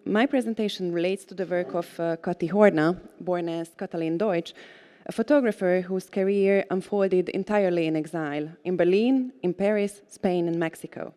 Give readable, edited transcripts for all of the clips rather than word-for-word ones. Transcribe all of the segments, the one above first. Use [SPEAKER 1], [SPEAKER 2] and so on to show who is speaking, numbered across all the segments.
[SPEAKER 1] My presentation relates to the work of Kati Horna, born as Katalin Deutsch, a photographer whose career unfolded entirely in exile, in Berlin, in Paris, Spain, and Mexico.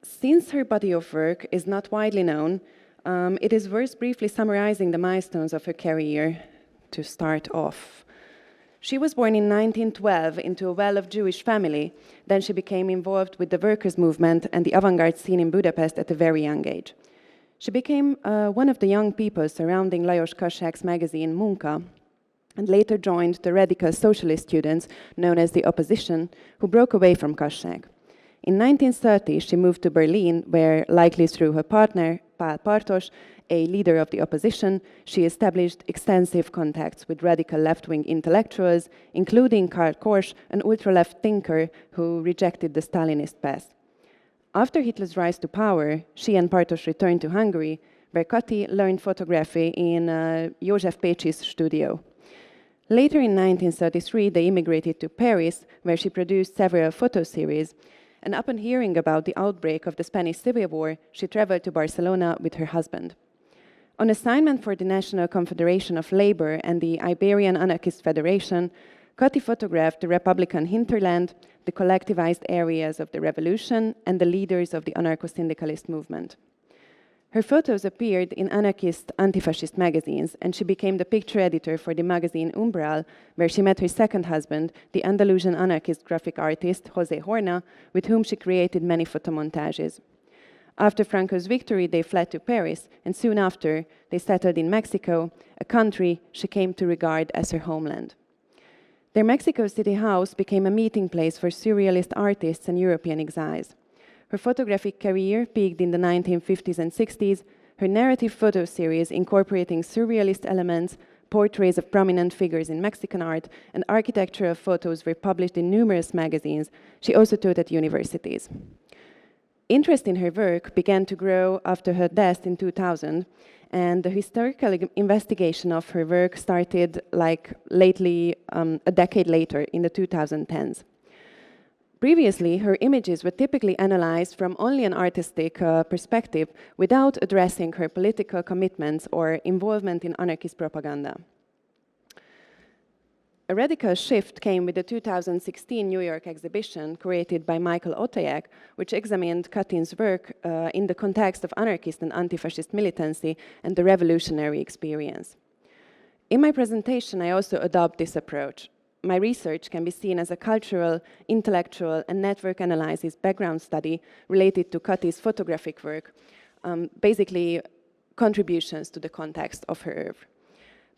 [SPEAKER 1] Since her body of work is not widely known, it is worth briefly summarizing the milestones of her career to start off. She was born in 1912 into a well-off Jewish family. Then she became involved with the workers' movement and the avant-garde scene in Budapest at a very young age. She became one of the young people surrounding Lajos Kassák's magazine Munka, and later joined the radical socialist students known as the Opposition, who broke away from Kassák. In 1930, she moved to Berlin, where, likely through her partner, Pál Bartos, a leader of the opposition, she established extensive contacts with radical left-wing intellectuals, including Karl Korsch, an ultra-left thinker who rejected the Stalinist path. After Hitler's rise to power, she and Bartos returned to Hungary, where Kati learned photography in József Pécsi's studio. Later in 1933, they immigrated to Paris, where she produced several photo series, and upon hearing about the outbreak of the Spanish Civil War, she traveled to Barcelona with her husband. On assignment for the National Confederation of Labour and the Iberian Anarchist Federation, Kati photographed the Republican hinterland, the collectivized areas of the revolution, and the leaders of the anarcho-syndicalist movement. Her photos appeared in anarchist, anti-fascist magazines, and she became the picture editor for the magazine Umbral, where she met her second husband, the Andalusian anarchist graphic artist Kati Horna, with whom she created many photomontages. After Franco's victory, they fled to Paris, and soon after, they settled in Mexico, a country she came to regard as her homeland. Their Mexico City house became a meeting place for surrealist artists and European exiles. Her photographic career peaked in the 1950s and 60s, her narrative photo series incorporating surrealist elements, portraits of prominent figures in Mexican art, and architectural photos were published in numerous magazines. She also taught at universities. Interest in her work began to grow after her death in 2000, and the historical investigation of her work started a decade later, in the 2010s. Previously, her images were typically analyzed from only an artistic perspective without addressing her political commitments or involvement in anarchist propaganda. A radical shift came with the 2016 New York exhibition created by Michael Otajak, which examined Katin's work in the context of anarchist and anti-fascist militancy and the revolutionary experience. In my presentation, I also adopt this approach. My research can be seen as a cultural, intellectual, and network analysis background study related to Kati's photographic work, basically contributions to the context of her oeuvre.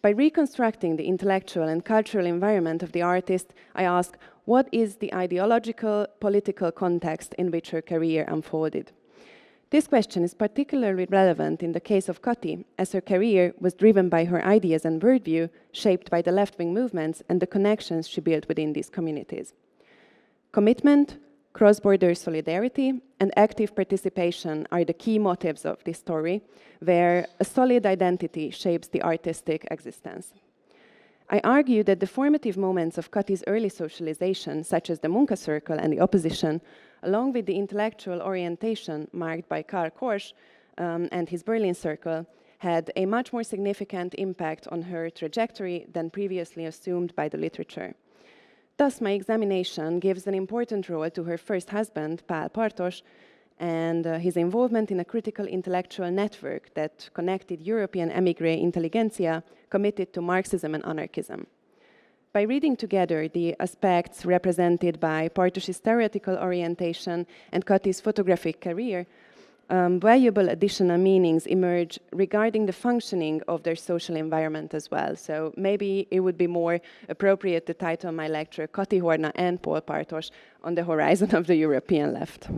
[SPEAKER 1] By reconstructing the intellectual and cultural environment of the artist, I ask, what is the ideological, political context in which her career unfolded? This question is particularly relevant in the case of Kati, as her career was driven by her ideas and worldview, shaped by the left-wing movements and the connections she built within these communities. Commitment, cross-border solidarity, and active participation are the key motives of this story, where a solid identity shapes the artistic existence. I argue that the formative moments of Kati's early socialization, such as the Munka Circle and the Opposition, along with the intellectual orientation marked by Karl Korsch and his Berlin Circle, had a much more significant impact on her trajectory than previously assumed by the literature. Thus, my examination gives an important role to her first husband, Pál Bartos, and his involvement in a critical intellectual network that connected European émigré intelligentsia committed to Marxism and anarchism. By reading together the aspects represented by Bartos's theoretical orientation and Kati's photographic career, valuable additional meanings emerge regarding the functioning of their social environment as well. So maybe it would be more appropriate to title my lecture Kati Horna and Pál Bartos on the horizon of the European left.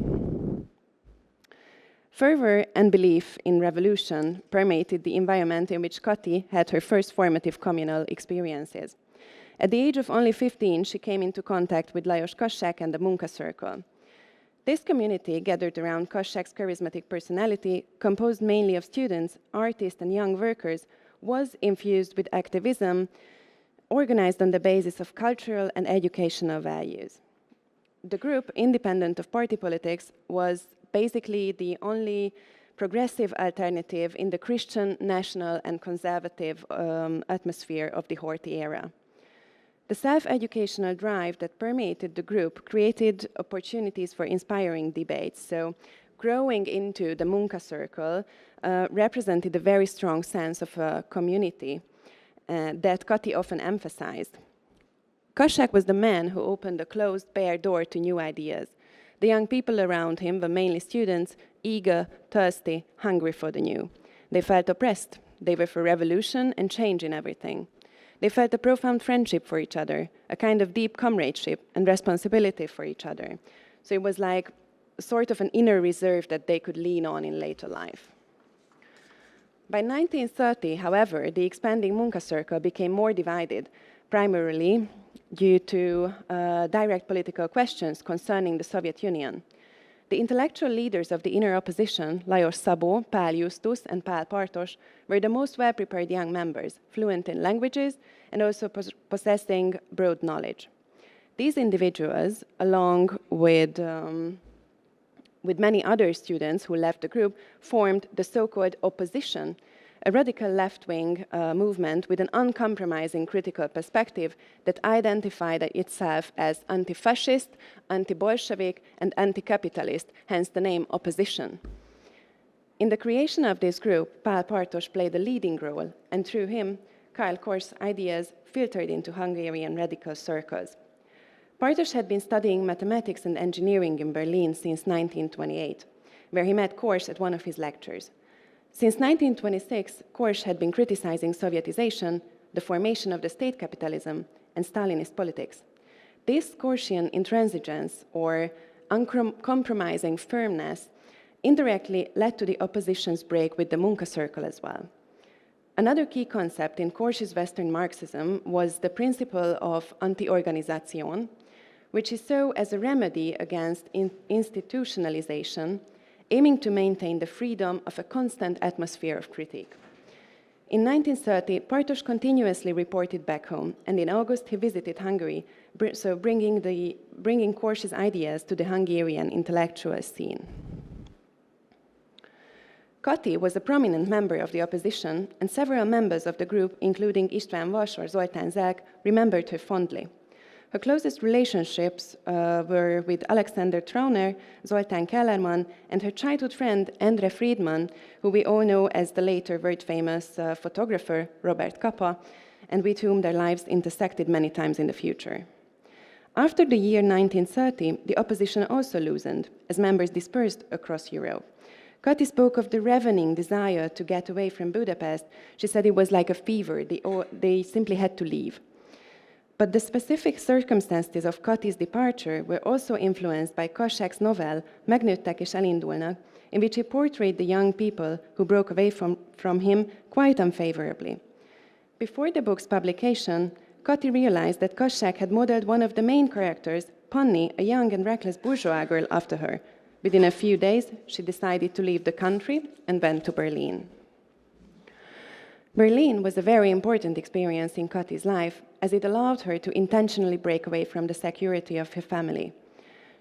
[SPEAKER 1] Fervor and belief in revolution permeated the environment in which Kati had her first formative communal experiences. At the age of only 15, she came into contact with Lajos Kassák and the Munka Circle. This community, gathered around Kassák's charismatic personality, composed mainly of students, artists, and young workers, was infused with activism, organized on the basis of cultural and educational values. The group, independent of party politics, was basically the only progressive alternative in the Christian, national, and conservative atmosphere of the Horthy era. The self-educational drive that permeated the group created opportunities for inspiring debates. So, growing into the Munka circle represented a very strong sense of a community that Kati often emphasized. Kassák was the man who opened the closed, bare door to new ideas. The young people around him were mainly students, eager, thirsty, hungry for the new. They felt oppressed. They were for revolution and change in everything. They felt a profound friendship for each other, a kind of deep comradeship and responsibility for each other. So it was like sort of an inner reserve that they could lean on in later life. By 1930, however, the expanding Munka circle became more divided, primarily due to direct political questions concerning the Soviet Union. The intellectual leaders of the inner opposition, Lajos Szabó, Pál Justus, and Pál Partos, were the most well-prepared young members, fluent in languages and also possessing broad knowledge. These individuals, along with many other students who left the group, formed the so-called opposition, a radical left-wing movement with an uncompromising critical perspective that identified itself as anti-fascist, anti-Bolshevik, and anti-capitalist, hence the name opposition. In the creation of this group, Pál Partos played a leading role, and through him, Karl Korsch's ideas filtered into Hungarian radical circles. Partos had been studying mathematics and engineering in Berlin since 1928, where he met Korsch at one of his lectures. Since 1926, Korsch had been criticizing Sovietization, the formation of the state capitalism, and Stalinist politics. This Korschian intransigence, or uncompromising firmness, indirectly led to the opposition's break with the Munka circle as well. Another key concept in Korsch's Western Marxism was the principle of anti-organization, which is so as a remedy against institutionalization, aiming to maintain the freedom of a constant atmosphere of critique. In 1930, Partos continuously reported back home, and in August he visited Hungary, so bringing Korsch's ideas to the Hungarian intellectual scene. Kati was a prominent member of the opposition, and several members of the group, including István Vas or Zoltán Zák, remembered her fondly. Her closest relationships were with Alexander Trauner, Zoltán Kellerman, and her childhood friend Endre Friedman, who we all know as the later world-famous photographer Robert Capa, and with whom their lives intersected many times in the future. After the year 1930, the opposition also loosened, as members dispersed across Europe. Kati spoke of the ravening desire to get away from Budapest. She said it was like a fever. They simply had to leave. But the specific circumstances of Kati's departure were also influenced by Kassák's novel, Megnőttek és elindulnak, in which he portrayed the young people who broke away from him quite unfavorably. Before the book's publication, Kati realized that Kassák had modeled one of the main characters, Panni, a young and reckless bourgeois girl, after her. Within a few days, she decided to leave the country and went to Berlin. Berlin was a very important experience in Kati's life, as it allowed her to intentionally break away from the security of her family.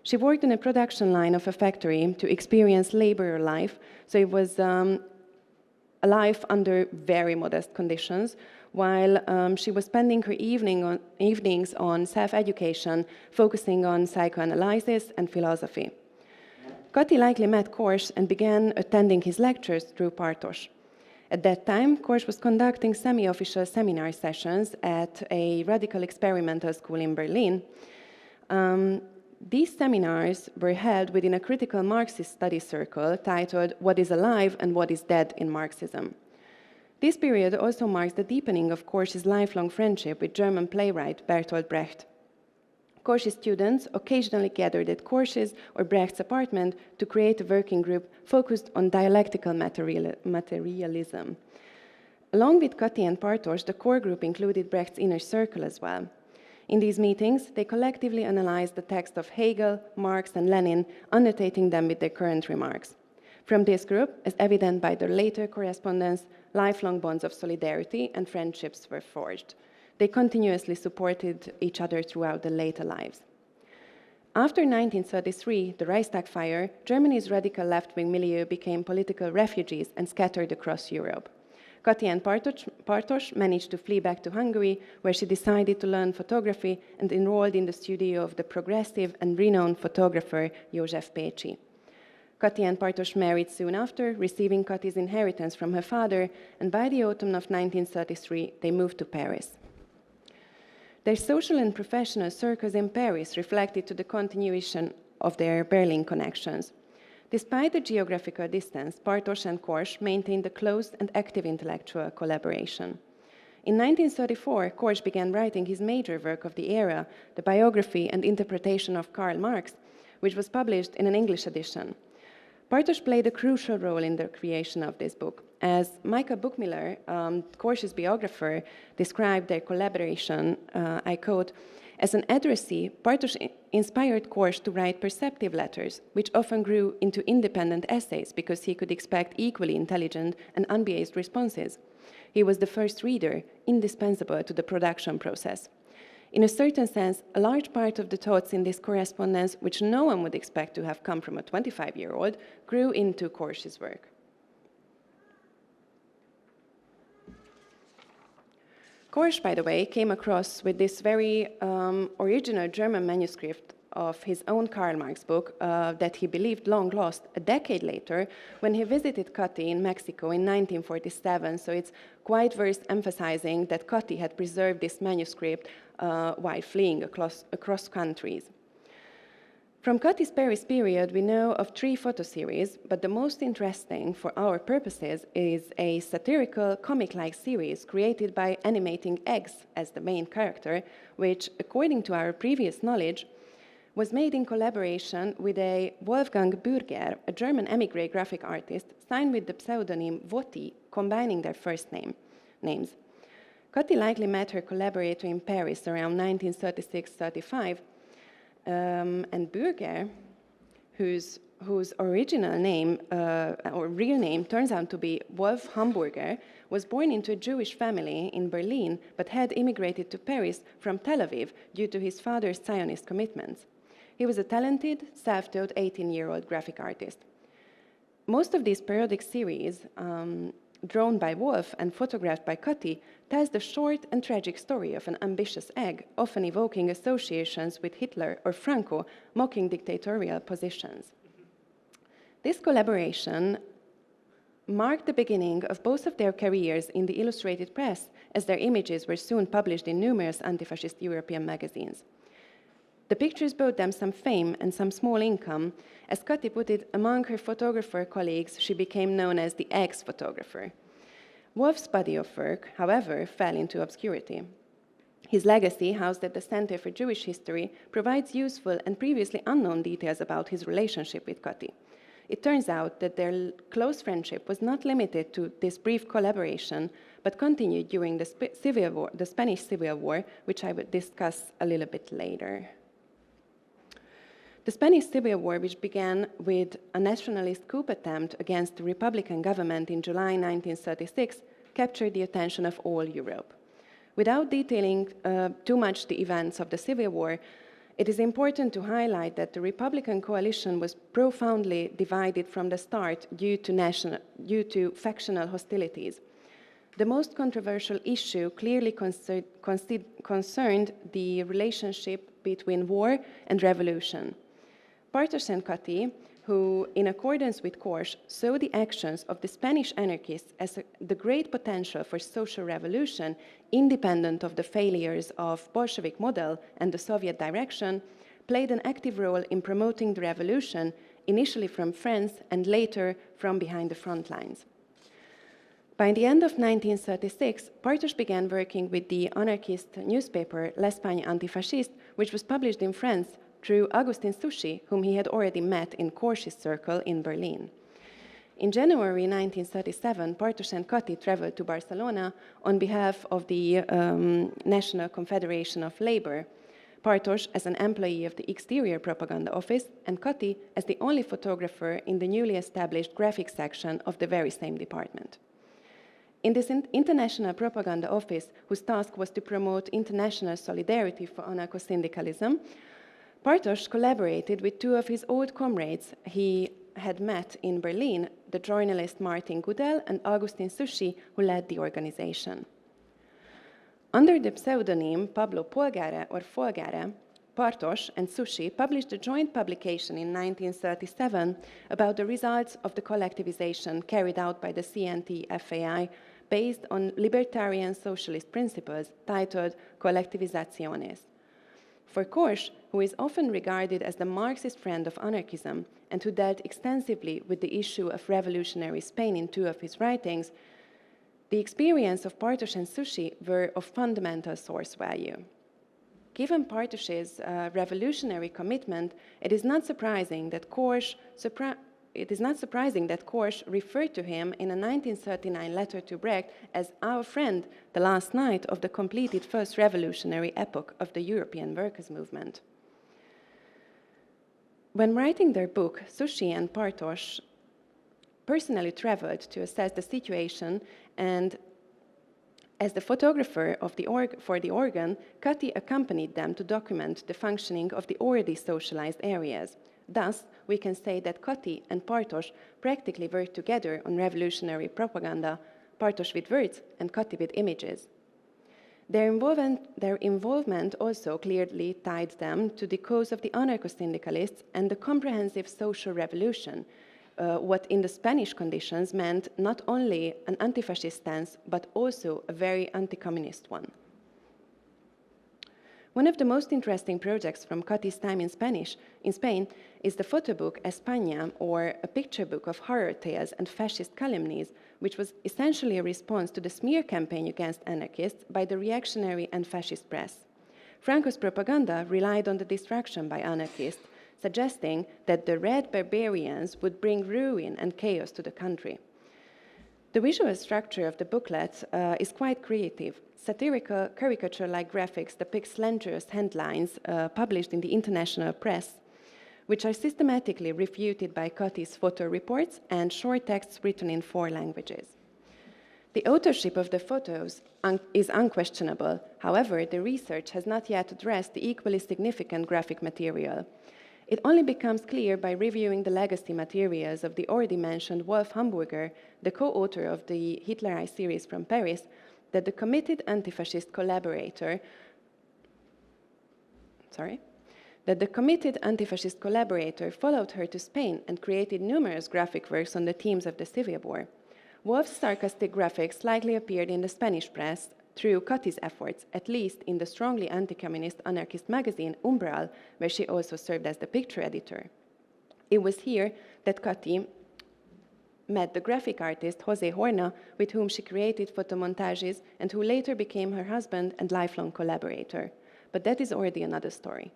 [SPEAKER 1] She worked in a production line of a factory to experience labor life, so it was a life under very modest conditions, while she was spending her evenings on self-education, focusing on psychoanalysis and philosophy. Kati likely met Korsch and began attending his lectures through Partos. At that time, Korsch was conducting semi-official seminar sessions at a radical experimental school in Berlin. These seminars were held within a critical Marxist study circle titled What is Alive and What is Dead in Marxism. This period also marks the deepening of Korsch's lifelong friendship with German playwright Bertolt Brecht. Korsch's students occasionally gathered at Korsch's or Brecht's apartment to create a working group focused on dialectical materialism. Along with Kati and Partos, the core group included Brecht's inner circle as well. In these meetings, they collectively analyzed the text of Hegel, Marx, and Lenin, annotating them with their current remarks. From this group, as evident by their later correspondence, lifelong bonds of solidarity and friendships were forged. They continuously supported each other throughout their later lives. After 1933, the Reichstag fire, Germany's radical left-wing milieu became political refugees and scattered across Europe. Kati and Bartos managed to flee back to Hungary, where she decided to learn photography and enrolled in the studio of the progressive and renowned photographer József Pécsi. Kati and Bartos married soon after, receiving Kati's inheritance from her father, and by the autumn of 1933, they moved to Paris. Their social and professional circles in Paris reflected to the continuation of their Berlin connections. Despite the geographical distance, Bartos and Korsch maintained a close and active intellectual collaboration. In 1934, Korsch began writing his major work of the era, the biography and interpretation of Karl Marx, which was published in an English edition. Bartos played a crucial role in the creation of this book. As Michael Buchmiller, Korsch's biographer, described their collaboration, I quote, "As an addressee, Bartos inspired Korsch to write perceptive letters, which often grew into independent essays because he could expect equally intelligent and unbiased responses. He was the first reader, indispensable to the production process. In a certain sense, a large part of the thoughts in this correspondence, which no one would expect to have come from a 25-year-old, grew into Korsch's work." Korsch, by the way, came across with this very original German manuscript of his own Karl Marx book that he believed long lost a decade later when he visited Kati in Mexico in 1947. So it's quite worth emphasizing that Kati had preserved this manuscript while fleeing across countries. From Kati's Paris period, we know of 3 photo series, but the most interesting for our purposes is a satirical, comic-like series created by animating eggs as the main character, which, according to our previous knowledge, was made in collaboration with a Wolfgang Bürger, a German émigré graphic artist, signed with the pseudonym Wotti, combining their first names. Kati likely met her collaborator in Paris around 1936-35, and Bürger, whose original name or real name turns out to be Wolf Hamburger, was born into a Jewish family in Berlin, but had immigrated to Paris from Tel Aviv due to his father's Zionist commitments. He was a talented, self-taught 18-year-old graphic artist. Most of these periodic series, drawn by Wolf and photographed by Kati, tells the short and tragic story of an ambitious egg, often evoking associations with Hitler or Franco, mocking dictatorial positions. This collaboration marked the beginning of both of their careers in the illustrated press, as their images were soon published in numerous anti-fascist European magazines. The pictures brought them some fame and some small income. As Kati put it, among her photographer colleagues, she became known as the ex-photographer. Wolf's body of work, however, fell into obscurity. His legacy, housed at the Center for Jewish History, provides useful and previously unknown details about his relationship with Kati. It turns out that their close friendship was not limited to this brief collaboration, but continued during the Spanish Civil War, which I will discuss a little bit later. The Spanish Civil War, which began with a nationalist coup attempt against the Republican government in July 1936, captured the attention of all Europe. Without detailing too much the events of the Civil War, it is important to highlight that the Republican coalition was profoundly divided from the start due to factional hostilities. The most controversial issue clearly concerned the relationship between war and revolution. Bartos and Kati, who, in accordance with Korsch, saw the actions of the Spanish anarchists as the great potential for social revolution, independent of the failures of Bolshevik model and the Soviet direction, played an active role in promoting the revolution, initially from France and later from behind the front lines. By the end of 1936, Bartos began working with the anarchist newspaper L'Espagne Antifasciste, which was published in France through Augustin Souchy, whom he had already met in Korsch's circle in Berlin. In January 1937, Bartos and Kati traveled to Barcelona on behalf of the National Confederation of Labor, Bartos as an employee of the Exterior Propaganda Office, and Kati as the only photographer in the newly established graphic section of the very same department. In this International Propaganda Office, whose task was to promote international solidarity for anarcho-syndicalism, Bartosz collaborated with two of his old comrades he had met in Berlin, the journalist Martin Gudel and Augustin Sushi, who led the organization. Under the pseudonym Pablo Polgare or Folgare, Bartosz and Sushi published a joint publication in 1937 about the results of the collectivization carried out by the CNT-FAI based on libertarian socialist principles titled Collectivizaciones. For Kors, who is often regarded as the Marxist friend of anarchism and who dealt extensively with the issue of revolutionary Spain in two of his writings, the experience of Bartosz and Sushi were of fundamental source value. Given Bartosz's revolutionary commitment, it is not surprising that Kors referred to him in a 1939 letter to Brecht as our friend the last night of the completed first revolutionary epoch of the European workers' movement. When writing their book, Sushi and Bartosz personally traveled to assess the situation, and as the photographer of for the organ, Kati accompanied them to document the functioning of the already socialized areas. Thus, we can say that Kati and Bartosz practically worked together on revolutionary propaganda, Bartosz with words and Kati with images. Their involvement also clearly tied them to the cause of the anarcho-syndicalists and the comprehensive social revolution, what in the Spanish conditions meant not only an anti-fascist stance, but also a very anti-communist one. One of the most interesting projects from Kati's time in Spain is the photo book España, or a picture book of horror tales and fascist calumnies, which was essentially a response to the smear campaign against anarchists by the reactionary and fascist press. Franco's propaganda relied on the destruction by anarchists, suggesting that the red barbarians would bring ruin and chaos to the country. The visual structure of the booklet is quite creative. Satirical, caricature-like graphics depict slanderous headlines published in the international press, which are systematically refuted by Kati's photo reports and short texts written in 4 languages. The authorship of the photos is unquestionable. However, the research has not yet addressed the equally significant graphic material. It only becomes clear by reviewing the legacy materials of the already mentioned Wolf Hamburger, the co-author of the Hitlerite series from Paris, that the committed anti-fascist collaborator followed her to Spain and created numerous graphic works on the themes of the Civil War. Wolf's sarcastic graphics likely appeared in the Spanish press through Kati's efforts, at least in the strongly anti-communist anarchist magazine Umbral, where she also served as the picture editor. It was here that Kati met the graphic artist Kati Horna, with whom she created photomontages and who later became her husband and lifelong collaborator. But that is already another story.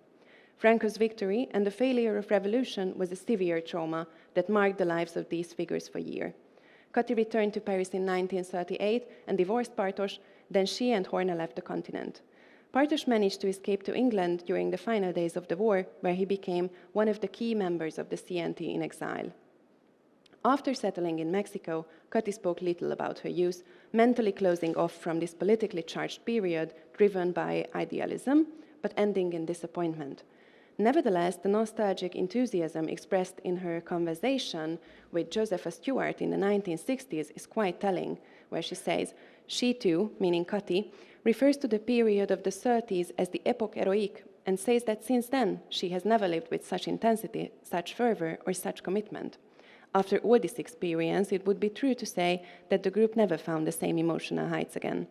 [SPEAKER 1] Franco's victory and the failure of revolution was a severe trauma that marked the lives of these figures for years. Kati returned to Paris in 1938 and divorced Bartosz. Then she and Horna left the continent. Bartosz managed to escape to England during the final days of the war, where he became one of the key members of the CNT in exile. After settling in Mexico, Kati spoke little about her youth, mentally closing off from this politically charged period driven by idealism, but ending in disappointment. Nevertheless, the nostalgic enthusiasm expressed in her conversation with Josepha Stewart in the 1960s is quite telling, where she says, she too, meaning Kati, refers to the period of the 30s as the époque héroïque and says that since then she has never lived with such intensity, such fervor, or such commitment. After all this experience, it would be true to say that the group never found the same emotional heights again.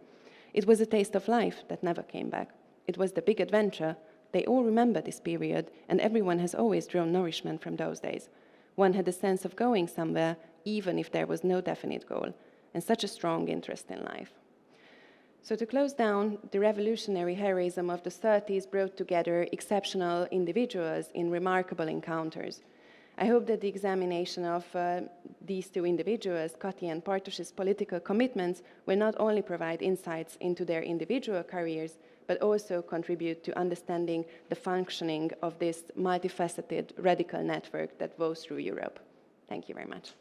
[SPEAKER 1] It was a taste of life that never came back. It was the big adventure. They all remember this period, and everyone has always drawn nourishment from those days. One had a sense of going somewhere, even if there was no definite goal, and such a strong interest in life. So to close down, the revolutionary heroism of the 30s brought together exceptional individuals in remarkable encounters. I hope that the examination of these two individuals, Kati and Bartosz's political commitments, will not only provide insights into their individual careers, but also contribute to understanding the functioning of this multifaceted radical network that woves through Europe. Thank you very much.